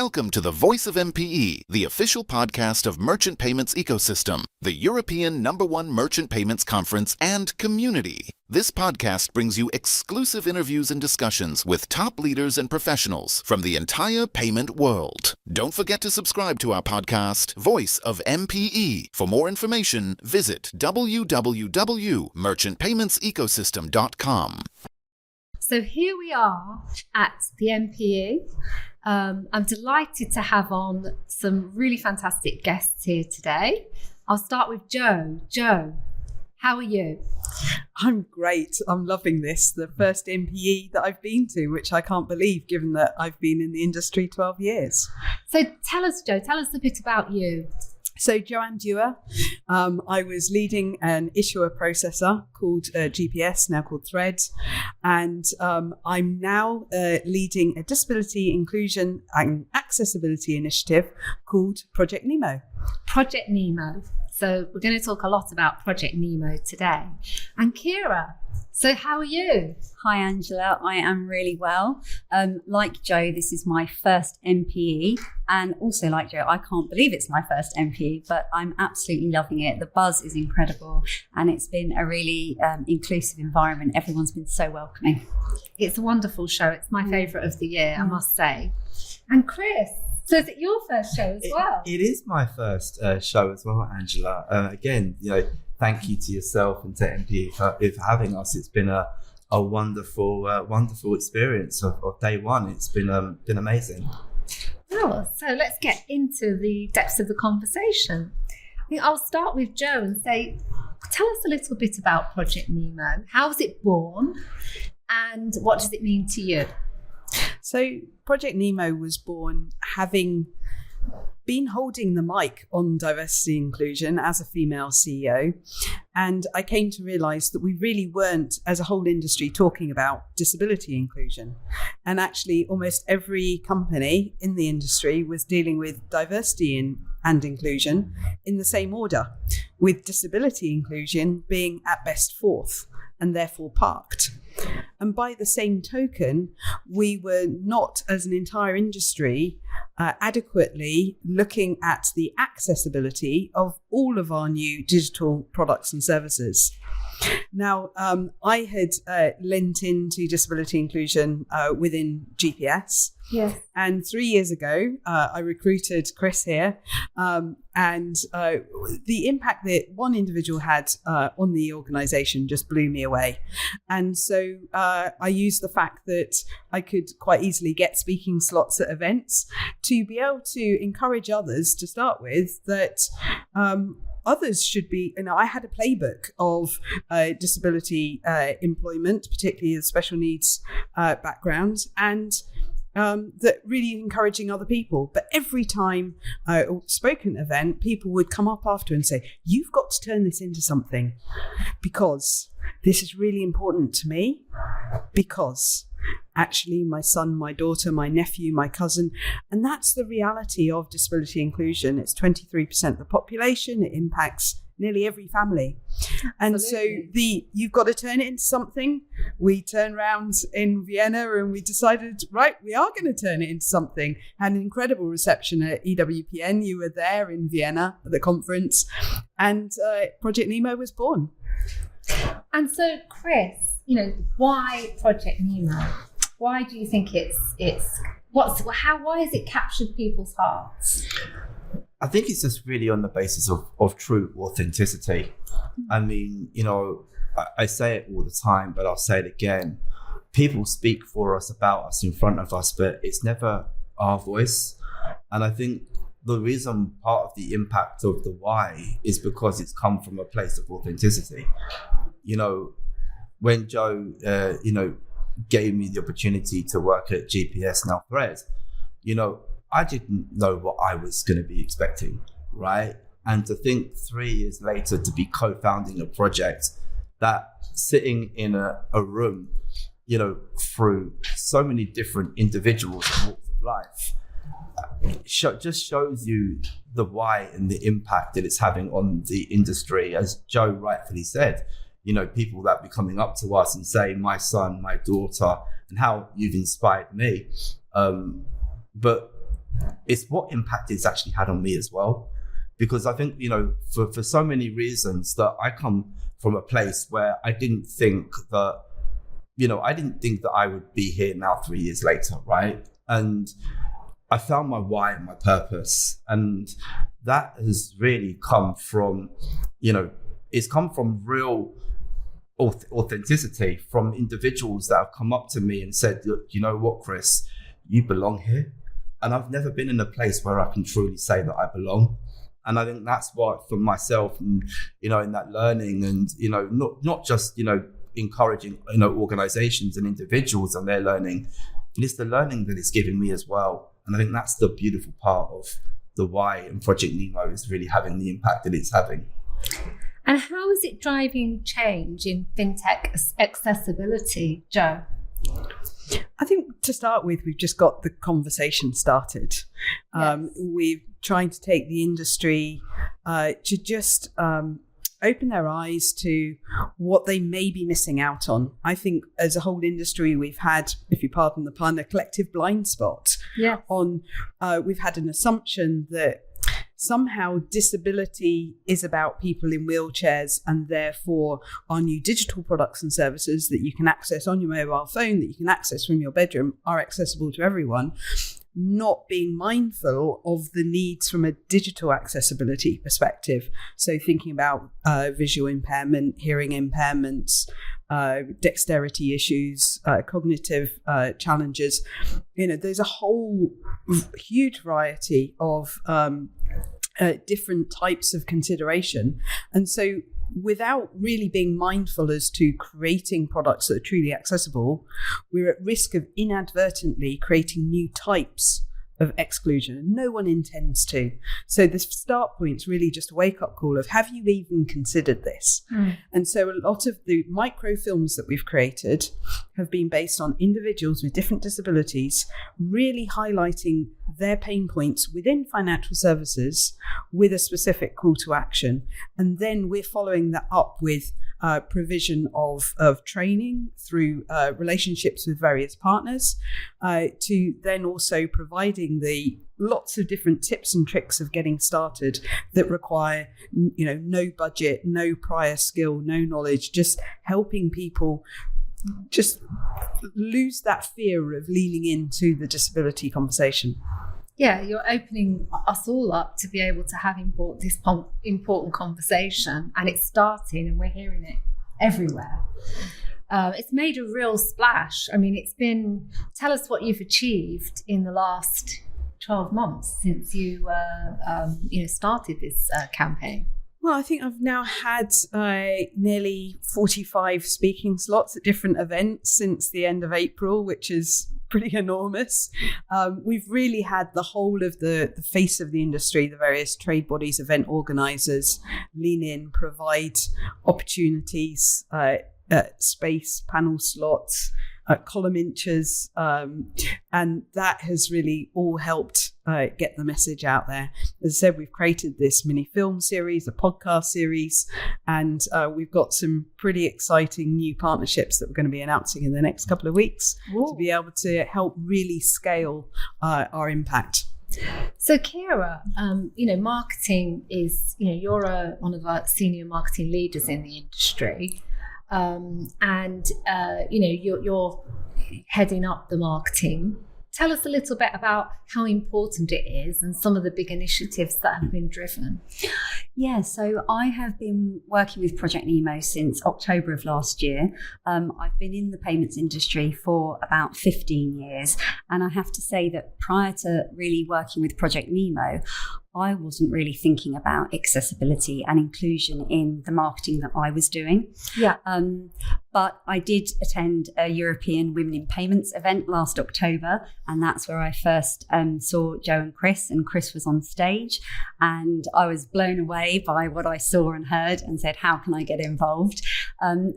Welcome to the Voice of MPE, the official podcast of Merchant Payments Ecosystem, the European #1 merchant payments conference and community. This podcast brings you exclusive interviews and discussions with top leaders and professionals from the entire payment world. Don't forget to subscribe to our podcast, Voice of MPE. For more information, visit www.merchantpaymentsecosystem.com. So here we are at the MPE. I'm delighted to have on some really fantastic guests here today. I'll start with Joe. Joe, how are you? I'm great. I'm loving this. The first MPE that I've been to, which I can't believe given that I've been in the industry 12 years. So tell us, Joe, tell us a bit about you. So Joanne Dewar, I was leading an issuer processor called GPS, now called Threads, and I'm now leading a disability inclusion and accessibility initiative called Project Nemo. Project Nemo. So we're going to talk a lot about Project Nemo today. And Kira, so how are you? Hi, Angela. I am really well. Like Joe, this is my first MPE. And also like Joe, I can't believe it's my first MPE, but I'm absolutely loving it. The buzz is incredible. And it's been a really inclusive environment. Everyone's been so welcoming. It's a wonderful show. It's my favourite of the year, I must say. And Chris, so is it your first show as well? It is my first show as well, Angela. Again, thank you to yourself and to MPE for having us. It's been a wonderful experience of day one. It's been amazing. Oh, so let's get into the depths of the conversation. I think I'll start with Joe and say, tell us a little bit about Project Nemo. How was it born and what does it mean to you? So Project Nemo was born having been holding the mic on diversity inclusion as a female CEO. And I came to realise that we really weren't, as a whole industry, talking about disability inclusion. And actually, almost every company in the industry was dealing with diversity and inclusion in the same order, with disability inclusion being at best fourth and therefore parked. And by the same token, we were not, as an entire industry, adequately looking at the accessibility of all of our new digital products and services. Now, I had lent into disability inclusion within GPS. Yes. And 3 years ago, I recruited Chris here. And the impact that one individual had on the organisation just blew me away. And so I used the fact that I could quite easily get speaking slots at events to be able to encourage others to start with that others should be, I had a playbook of disability employment, particularly the special needs background, and that really encouraging other people. But every time I spoke at an event, people would come up after and say, you've got to turn this into something because this is really important to me, because actually my son, my daughter, my nephew, my cousin, and that's the reality of disability inclusion. It's 23% of the population. It impacts nearly every family. And Absolutely. So you've got to turn it into something. We turned around in Vienna and we decided, right, we are going to turn it into something. Had an incredible reception at EWPN. You were there in Vienna at the conference, and Project Nemo was born. And so, Chris, why Project Nemo? Why do you think why has it captured people's hearts? I think it's just really on the basis of true authenticity. I mean, I say it all the time, but I'll say it again. People speak for us, about us, in front of us, but it's never our voice. And I think the reason, part of the impact of the why, is because it's come from a place of authenticity. When Joe, gave me the opportunity to work at GPS, now Threads, I didn't know what I was going to be expecting, right? And to think 3 years later to be co-founding a project that, sitting in a room, through so many different individuals and walks of life, just shows you the why and the impact that it's having on the industry. As Joe rightfully said, people that be coming up to us and say, my son, my daughter, and how you've inspired me. But it's what impact it's actually had on me as well. Because I think, for so many reasons that I come from a place where I didn't think that I would be here now 3 years later, right? And I found my why and my purpose. And that has really come from, it's come from real authenticity from individuals that have come up to me and said, look, you know what, Chris, you belong here. And I've never been in a place where I can truly say that I belong. And I think that's what, for myself, and, in that learning and, not just, encouraging, organizations and individuals and their learning, it's the learning that it's giving me as well. And I think that's the beautiful part of the why and Project Nemo is really having the impact that it's having. And how is it driving change in fintech accessibility, Joe? I think to start with, we've just got the conversation started. Yes. We're trying to take the industry to just open their eyes to what they may be missing out on. I think as a whole industry, we've had, if you pardon the pun, a collective blind spot on, we've had an assumption that somehow disability is about people in wheelchairs, and therefore our new digital products and services that you can access on your mobile phone, that you can access from your bedroom, are accessible to everyone, not being mindful of the needs from a digital accessibility perspective. So thinking about visual impairment, hearing impairments, dexterity issues, cognitive challenges. There's a whole huge variety of different types of consideration. And so without really being mindful as to creating products that are truly accessible, we're at risk of inadvertently creating new types of exclusion, and no one intends to. So the start point's really just a wake-up call of, have you even considered this? And so a lot of the microfilms that we've created have been based on individuals with different disabilities, really highlighting their pain points within financial services with a specific call to action. And then we're following that up with provision of training through relationships with various partners, to then also providing the lots of different tips and tricks of getting started that require, no budget, no prior skill, no knowledge, just helping people just lose that fear of leaning into the disability conversation. Yeah, you're opening us all up to be able to have this important conversation, and it's starting, and we're hearing it everywhere. It's made a real splash. I mean, tell us what you've achieved in the last 12 months since you started this campaign. Well, I think I've now had nearly 45 speaking slots at different events since the end of April, which is pretty enormous. We've really had the whole of the face of the industry, the various trade bodies, event organisers, lean in, provide opportunities, space, panel slots, column inches, and that has really all helped get the message out there. As I said, we've created this mini film series, a podcast series, and we've got some pretty exciting new partnerships that we're going to be announcing in the next couple of weeks to be able to help really scale our impact. So Kira, marketing is, you're one of our senior marketing leaders in the industry. You're heading up the marketing. Tell us a little bit about how important it is and some of the big initiatives that have been driven. Yeah, so I have been working with Project Nemo since October of last year. I've been in the payments industry for about 15 years. And I have to say that prior to really working with Project Nemo, I wasn't really thinking about accessibility and inclusion in the marketing that I was doing. Yeah. But I did attend a European Women in Payments event last October, and that's where I first saw Joe and Chris was on stage, and I was blown away by what I saw and heard and said, how can I get involved?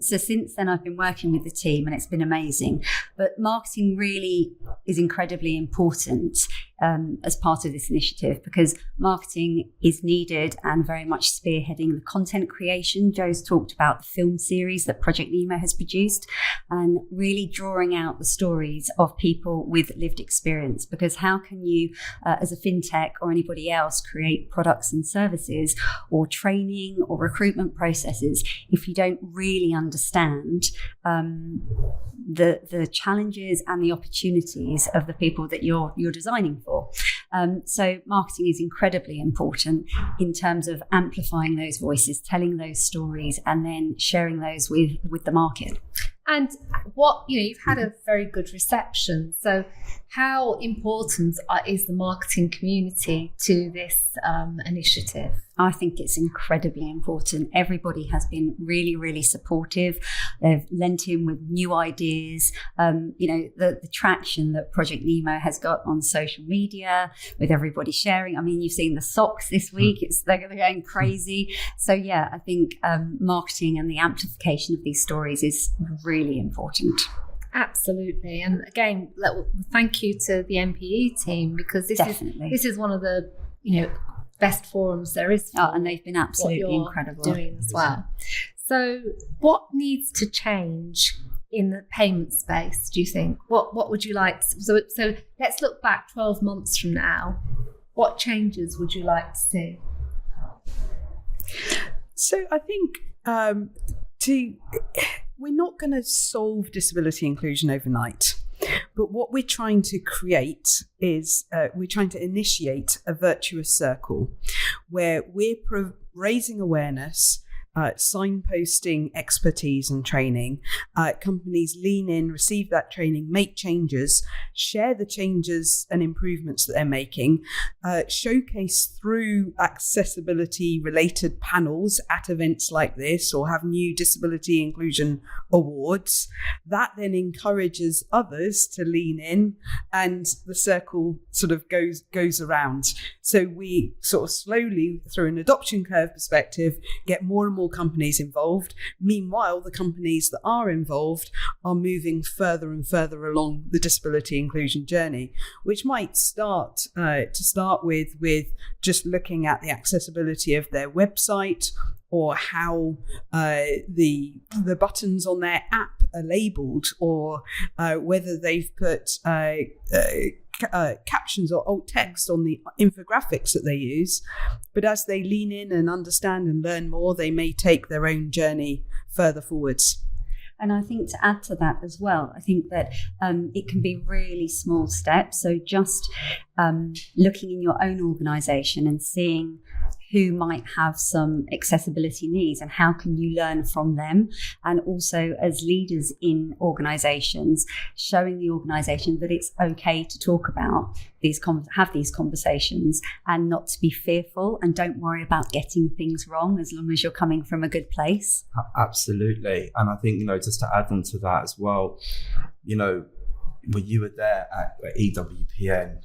So since then I've been working with the team and it's been amazing. But marketing really is incredibly important as part of this initiative, because marketing is needed and very much spearheading the content creation. Joe's talked about the film series that Project Nemo has produced and really drawing out the stories of people with lived experience, because how can you, as a fintech or anybody else, create products and services or training or recruitment processes if you don't really understand the challenges and the opportunities of the people that you're designing for. So marketing is incredibly important in terms of amplifying those voices, telling those stories, and then sharing those with the market. And you've had a very good reception. So how important is the marketing community to this initiative? I think it's incredibly important. Everybody has been really, really supportive. They've lent in with new ideas. The traction that Project Nemo has got on social media with everybody sharing. I mean, you've seen the socks this week. They're going crazy. So yeah, I think marketing and the amplification of these stories is really important. Absolutely. And again, thank you to the MPE team, because this is one of the best forums there is. And they've been absolutely incredible doing as well. So what needs to change in the payment space, do you think? What would you like so let's look back 12 months from now. What changes would you like to see? So I think we're not going to solve disability inclusion overnight. But what we're trying to create is we're trying to initiate a virtuous circle where we're raising awareness, signposting expertise and training. Companies lean in, receive that training, make changes, share the changes and improvements that they're making, showcase through accessibility related panels at events like this, or have new disability inclusion awards. That then encourages others to lean in, and the circle sort of goes around. So we sort of slowly, through an adoption curve perspective, get more and more companies involved. Meanwhile, the companies that are involved are moving further and further along the disability inclusion journey, which might start with just looking at the accessibility of their website, or how the buttons on their app are labelled, or whether they've put captions or alt text on the infographics that they use. But as they lean in and understand and learn more, they may take their own journey further forwards. And I think to add to that as well, I think that it can be really small steps. So just looking in your own organisation and seeing who might have some accessibility needs and how can you learn from them. And also as leaders in organisations, showing the organisation that it's okay to talk about have these conversations and not to be fearful, and don't worry about getting things wrong as long as you're coming from a good place. Absolutely. And I think, just to add on to that as well, when you were there at EWPN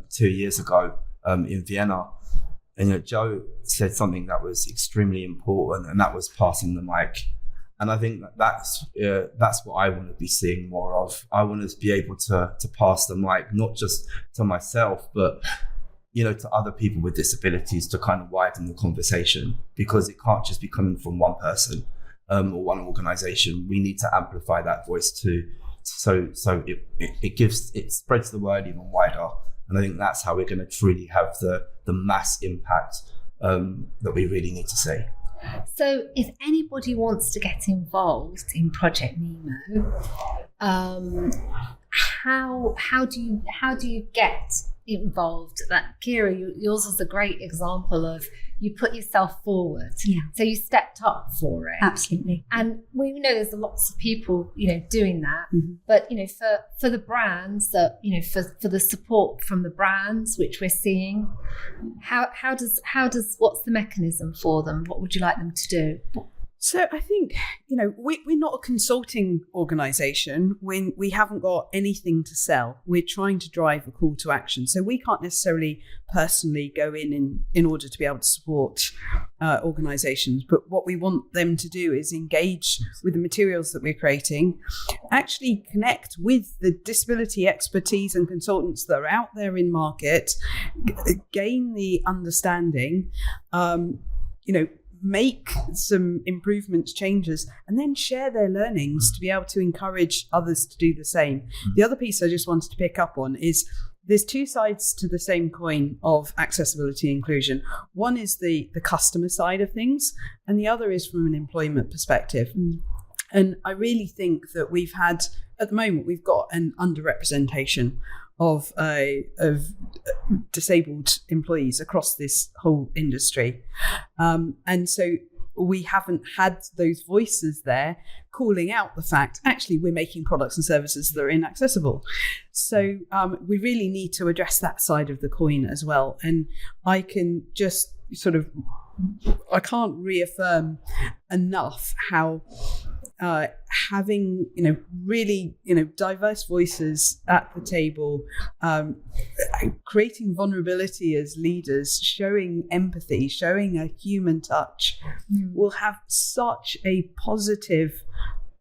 2 years ago in Vienna, and Joe said something that was extremely important, and that was passing the mic. And I think that's what I want to be seeing more of. I want to be able to pass the mic, not just to myself, but to other people with disabilities, to kind of widen the conversation, because it can't just be coming from one person or one organisation. We need to amplify that voice too, so it spreads the word even wider. And I think that's how we're going to truly have the mass impact that we really need to see. So if anybody wants to get involved in Project Nemo, how do you get involved? That Kira, yours was a great example of you put yourself forward. Yeah. So you stepped up for it. Absolutely. And we know there's lots of people, doing that. Mm-hmm. But, for the brands that, for the support from the brands, which we're seeing, how does what's the mechanism for them? What would you like them to do? So I think, we're not a consulting organisation when we haven't got anything to sell. We're trying to drive a call to action. So we can't necessarily personally go in order to be able to support organisations. But what we want them to do is engage with the materials that we're creating, actually connect with the disability expertise and consultants that are out there in market, gain the understanding, make some improvements, changes, and then share their learnings to be able to encourage others to do the same. The other piece I just wanted to pick up on is there's two sides to the same coin of accessibility and inclusion. One is the customer side of things, and the other is from an employment perspective. And I really think that at the moment, we've got an underrepresentation of disabled employees across this whole industry. And so we haven't had those voices there calling out the fact, actually, we're making products and services that are inaccessible. So we really need to address that side of the coin as well. And I can just I can't reaffirm enough how having really diverse voices at the table, creating vulnerability as leaders, showing empathy, showing a human touch, will have such a positive,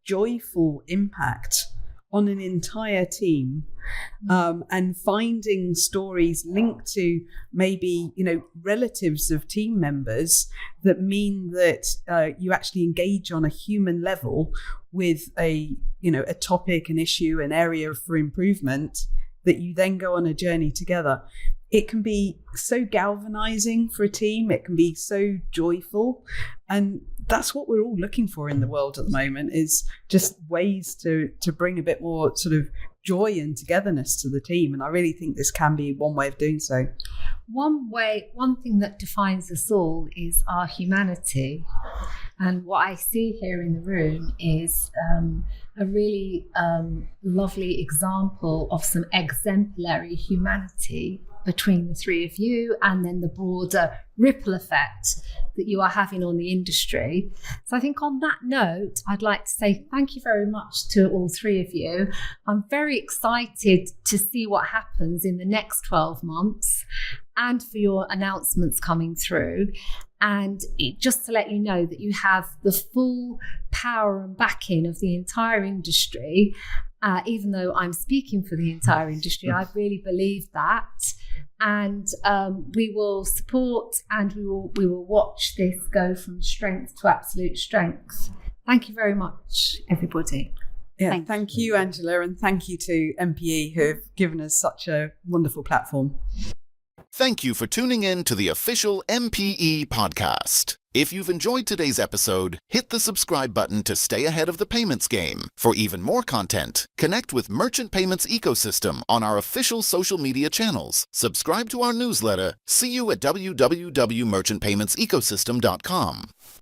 joyful impact on an entire team. And finding stories linked to maybe relatives of team members that mean that you actually engage on a human level with a topic, an issue, an area for improvement, that you then go on a journey together. It can be so galvanizing for a team. It can be so joyful. And that's what we're all looking for in the world at the moment, is just ways to bring a bit more joy and togetherness to the team. And I really think this can be one way of doing so. One thing that defines us all is our humanity. And what I see here in the room is a really lovely example of some exemplary humanity between the three of you, and then the broader ripple effect that you are having on the industry. So I think on that note, I'd like to say thank you very much to all three of you. I'm very excited to see what happens in the next 12 months and for your announcements coming through. And just to let you know that you have the full power and backing of the entire industry. Even though I'm speaking for the entire industry, I really believe that. And we will support and we will watch this go from strength to absolute strength. Thank you very much, everybody. Yeah, thank you, Angela, and thank you to MPE, who have given us such a wonderful platform. Thank you for tuning in to the official MPE podcast. If you've enjoyed today's episode, hit the subscribe button to stay ahead of the payments game. For even more content, connect with Merchant Payments Ecosystem on our official social media channels. Subscribe to our newsletter. See you at www.merchantpaymentsecosystem.com.